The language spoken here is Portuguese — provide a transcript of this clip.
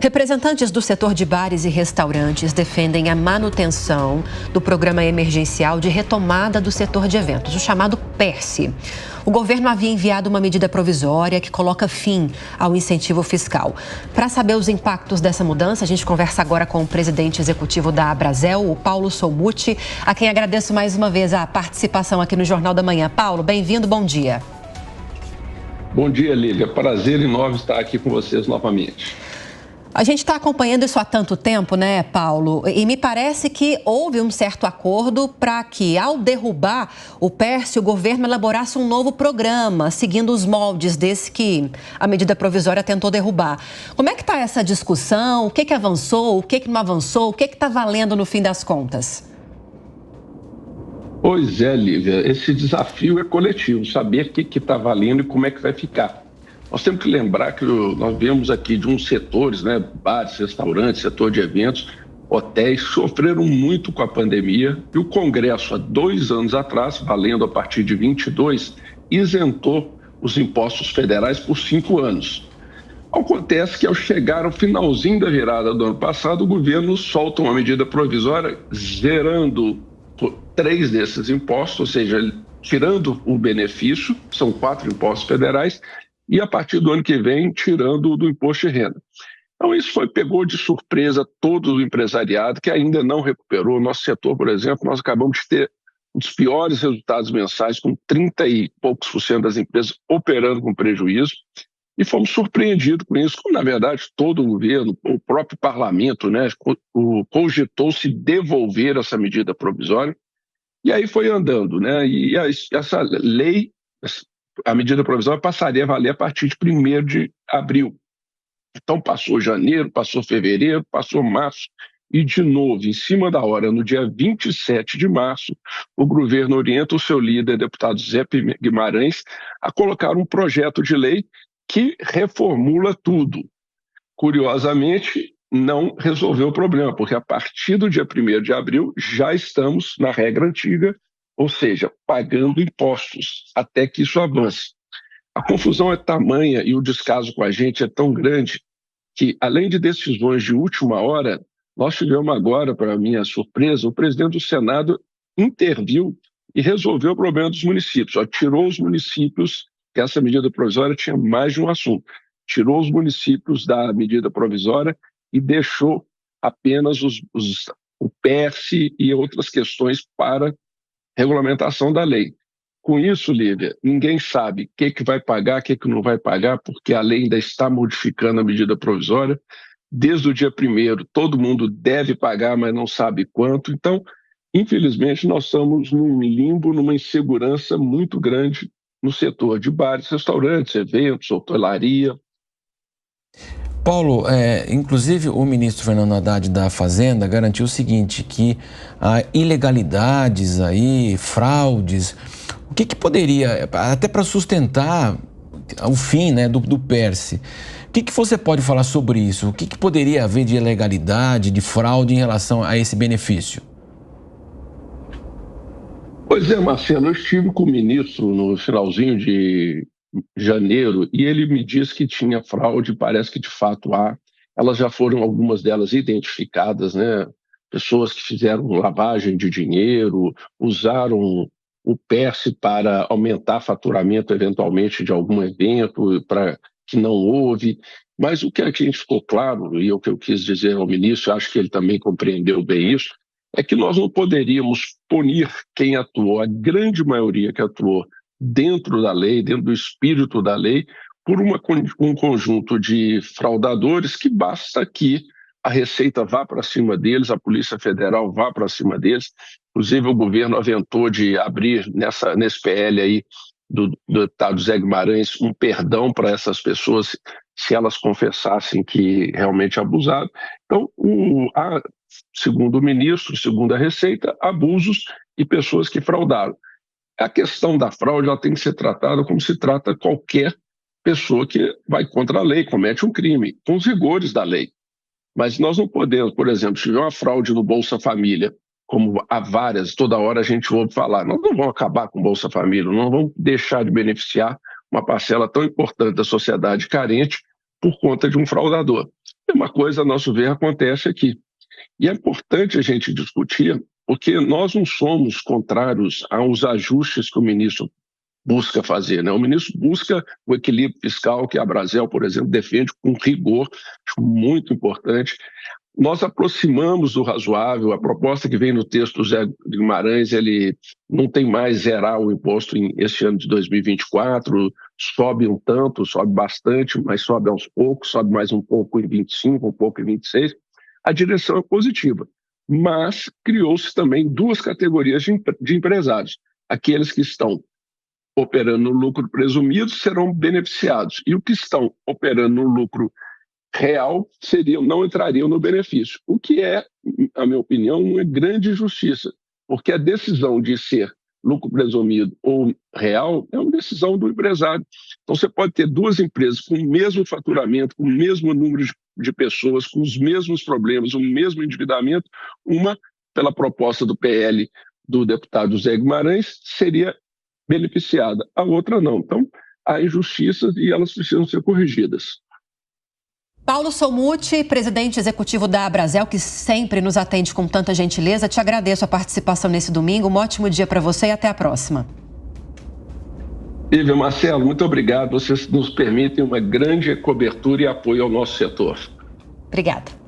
Representantes do setor de bares e restaurantes defendem a manutenção do programa emergencial de retomada do setor de eventos, o chamado PERSE. O governo havia enviado uma medida provisória que coloca fim ao incentivo fiscal. Para saber os impactos dessa mudança, a gente conversa agora com o presidente executivo da Abrazel, o Paulo Solmuti, a quem agradeço mais uma vez a participação aqui no Jornal da Manhã. Paulo, bem-vindo, bom dia. Bom dia, Lívia. Prazer enorme estar aqui com vocês novamente. A gente está acompanhando isso há tanto tempo, né, Paulo? E me parece que houve um certo acordo para que, ao derrubar o PERSE, o governo elaborasse um novo programa, seguindo os moldes desse que a medida provisória tentou derrubar. Como é que está essa discussão? O que avançou? O que não avançou? O que está valendo no fim das contas? Pois é, Lívia. Esse desafio é coletivo, saber o que está valendo e como é que vai ficar. Nós temos que lembrar que nós vemos aqui de uns setores, né, bares, restaurantes, setor de eventos, hotéis, sofreram muito com a pandemia e o Congresso, há 2 anos atrás, valendo a partir de 22, isentou os impostos federais por 5 anos. Acontece que ao chegar ao finalzinho da virada do ano passado, o governo solta uma medida provisória zerando 3 desses impostos, ou seja, tirando o benefício, são 4 impostos federais, e a partir do ano que vem, tirando do imposto de renda. Então, isso pegou de surpresa todo o empresariado, que ainda não recuperou. Nosso setor, por exemplo, nós acabamos de ter um dos piores resultados mensais, com 30 e poucos % das empresas operando com prejuízo, e fomos surpreendidos com isso, como, na verdade, todo o governo, o próprio parlamento, né, cogitou-se devolver essa medida provisória, e aí foi andando, né, e essa lei, a medida provisória passaria a valer a partir de 1º de abril. Então passou janeiro, passou fevereiro, passou março e de novo, em cima da hora, no dia 27 de março, o governo orienta o seu líder, deputado Zé Guimarães, a colocar um projeto de lei que reformula tudo. Curiosamente, não resolveu o problema, porque a partir do dia 1º de abril já estamos na regra antiga, ou seja, pagando impostos, até que isso avance. A confusão é tamanha e o descaso com a gente é tão grande que, além de decisões de última hora, nós tivemos agora, para minha surpresa, o presidente do Senado interviu e resolveu o problema dos municípios. Tirou os municípios, que essa medida provisória tinha mais de um assunto, tirou os municípios da medida provisória e deixou apenas o PERSE e outras questões para regulamentação da lei. Com isso, Lívia, ninguém sabe o que vai pagar, o que não vai pagar, porque a lei ainda está modificando a medida provisória. Desde o dia 1º, todo mundo deve pagar, mas não sabe quanto. Então, infelizmente, nós estamos num limbo, numa insegurança muito grande no setor de bares, restaurantes, eventos, hotelaria. Paulo, inclusive o ministro Fernando Haddad da Fazenda garantiu o seguinte, que há ilegalidades aí, fraudes, o que poderia, até para sustentar o fim, né, do PERSE, o que você pode falar sobre isso? O que poderia haver de ilegalidade, de fraude em relação a esse benefício? Pois é, Marcelo, eu estive com o ministro no finalzinho de janeiro e ele me disse que tinha fraude, parece que de fato há. Elas já foram, algumas delas, identificadas, né? Pessoas que fizeram lavagem de dinheiro, usaram o PERSE para aumentar faturamento eventualmente de algum evento, para que não houve. Mas o que a gente ficou claro, e o que eu quis dizer ao ministro, acho que ele também compreendeu bem isso, é que nós não poderíamos punir quem atuou, a grande maioria que atuou dentro da lei, dentro do espírito da lei, por um conjunto de fraudadores que basta que a Receita vá para cima deles, a Polícia Federal vá para cima deles. Inclusive, o governo aventou de abrir nesse PL aí do deputado Zé Guimarães um perdão para essas pessoas se elas confessassem que realmente abusaram. Então, segundo o ministro, segundo a Receita, abusos e pessoas que fraudaram. A questão da fraude ela tem que ser tratada como se trata qualquer pessoa que vai contra a lei, comete um crime, com os rigores da lei. Mas nós não podemos, por exemplo, se tiver uma fraude no Bolsa Família, como há várias, toda hora a gente ouve falar, nós não vamos acabar com o Bolsa Família, não vamos deixar de beneficiar uma parcela tão importante da sociedade carente por conta de um fraudador. E uma coisa, a nosso ver, acontece aqui. E é importante a gente discutir, porque nós não somos contrários aos ajustes que o ministro busca fazer, né? O ministro busca o equilíbrio fiscal que a Brasel, por exemplo, defende com rigor, acho muito importante. Nós aproximamos do razoável. A proposta que vem no texto do Zé Guimarães, ele não tem mais zerar o imposto este ano de 2024, sobe um tanto, sobe bastante, mas sobe aos poucos, sobe mais um pouco em 25, um pouco em 26. A direção é positiva, mas criou-se também duas categorias de empresários. Aqueles que estão operando no lucro presumido serão beneficiados, e os que estão operando no lucro real não entrariam no benefício, o que é, a minha opinião, uma grande injustiça, porque a decisão de ser lucro presumido ou real é uma decisão do empresário. Então você pode ter duas empresas com o mesmo faturamento, com o mesmo número de pessoas, com os mesmos problemas, o mesmo endividamento, uma, pela proposta do PL do deputado Zé Guimarães, seria beneficiada, a outra não. Então há injustiças e elas precisam ser corrigidas. Paulo Solmuti, presidente executivo da Brasel, que sempre nos atende com tanta gentileza, te agradeço a participação nesse domingo. Um ótimo dia para você e até a próxima. Lívia, Marcelo, muito obrigado. Vocês nos permitem uma grande cobertura e apoio ao nosso setor. Obrigada.